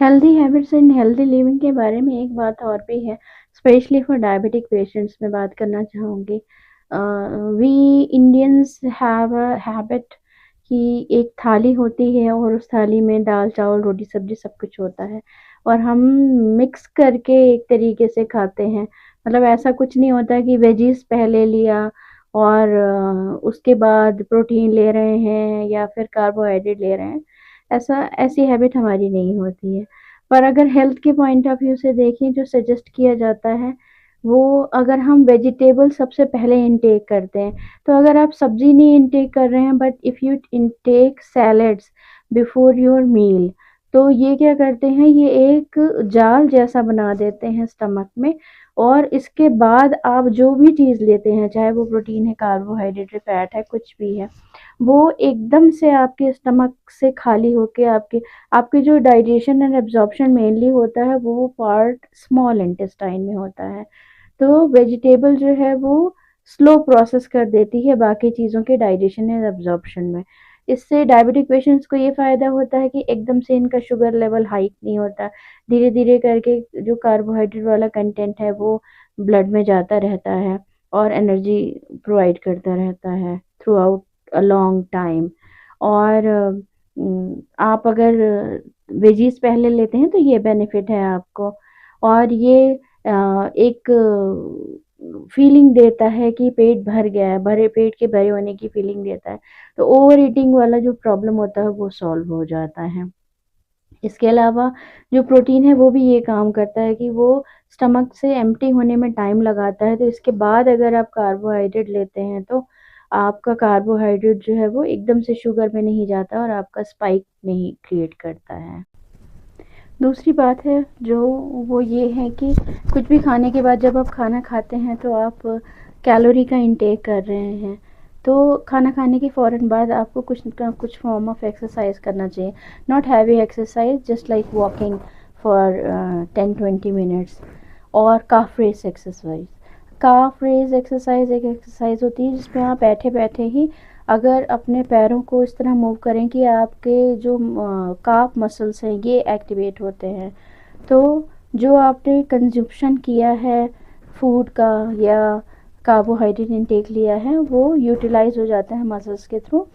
Healthy habits and healthy living के बारे में एक बात और भी है, स्पेशली फॉर डायबिटिक पेशेंट्स में बात करना चाहूँगी। We Indians have a habit कि एक थाली होती है और उस थाली में दाल, चावल, रोटी, सब्ज़ी सब कुछ होता है और हम मिक्स करके एक तरीके से खाते हैं। मतलब ऐसा कुछ नहीं होता कि वेजीज़ पहले लिया और उसके बाद प्रोटीन ले रहे हैं या फिर कार्बोहाइड्रेट ले रहे हैं। ऐसी हैबिट हमारी नहीं होती है। पर अगर हेल्थ के पॉइंट ऑफ व्यू से देखें जो सजेस्ट किया जाता है, वो अगर हम वेजिटेबल सबसे पहले इनटेक करते हैं, तो अगर आप सब्ज़ी नहीं इनटेक कर रहे हैं but if you intake salads before your meal, तो ये क्या करते हैं, ये एक जाल जैसा बना देते हैं स्टमक में और इसके बाद आप जो भी चीज़ लेते हैं, चाहे वो प्रोटीन है, कार्बोहाइड्रेट है, फैट है, कुछ भी है, वो एकदम से आपके स्टमक से खाली होके आपके आपके जो डाइजेशन एंड एब्जॉर्प्शन मेनली होता है वो पार्ट स्मॉल इंटेस्टाइन में होता है। तो वेजिटेबल जो है वो स्लो प्रोसेस कर देती है बाकी चीज़ों के डाइजेशन एंड एब्जॉर्प्शन में। इससे डायबिटिक पेशेंट्स को ये फ़ायदा होता है कि एकदम से इनका शुगर लेवल हाइक नहीं होता। धीरे-धीरे करके जो कार्बोहाइड्रेट वाला कंटेंट है वो ब्लड में जाता रहता है और एनर्जी प्रोवाइड करता रहता है through out a long time. और आप अगर वेजीज़ पहले लेते हैं तो ये बेनिफिट है आपको और ये एक फीलिंग देता है कि पेट भर गया है, भरे पेट के भरे होने की फीलिंग देता है। तो ओवर ईटिंग वाला जो प्रॉब्लम होता है वो सॉल्व हो जाता है। इसके अलावा जो प्रोटीन है वो भी ये काम करता है कि वो स्टमक से एम्प्टी होने में टाइम लगाता है, तो इसके बाद अगर आप कार्बोहाइड्रेट लेते हैं तो आपका कार्बोहाइड्रेट जो है वो एकदम से शुगर में नहीं जाता और आपका स्पाइक नहीं क्रिएट करता है। दूसरी बात है जो वो ये है कि कुछ भी खाने के बाद जब आप खाना खाते हैं तो आप कैलोरी का इंटेक कर रहे हैं। तो खाना खाने के फ़ौरन बाद आपको कुछ ना कुछ फॉर्म ऑफ एक्सरसाइज करना चाहिए। Not heavy exercise, just like walking for 10-20 minutes और काफ रेज एक्सरसाइज। काफ रेज एक्सरसाइज एक एक्सरसाइज होती है जिसमें आप बैठे-बैठे ही अगर अपने पैरों को इस तरह मूव करें कि आपके जो काफ मसल्स हैं ये एक्टिवेट होते हैं, तो जो आपने कंजप्शन किया है फूड का या कार्बोहाइड्रेट इनटेक लिया है वो यूटिलाइज हो जाता है मसल्स के थ्रू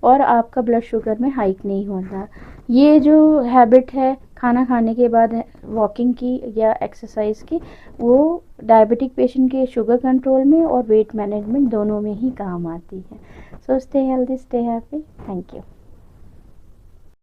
और आपका ब्लड शुगर में हाइक नहीं होता। ये जो हैबिट है खाना खाने के बाद वॉकिंग की या एक्सरसाइज की, वो डायबिटिक पेशेंट के शुगर कंट्रोल में और वेट मैनेजमेंट दोनों में ही काम आती है। So stay healthy, stay happy. Thank you.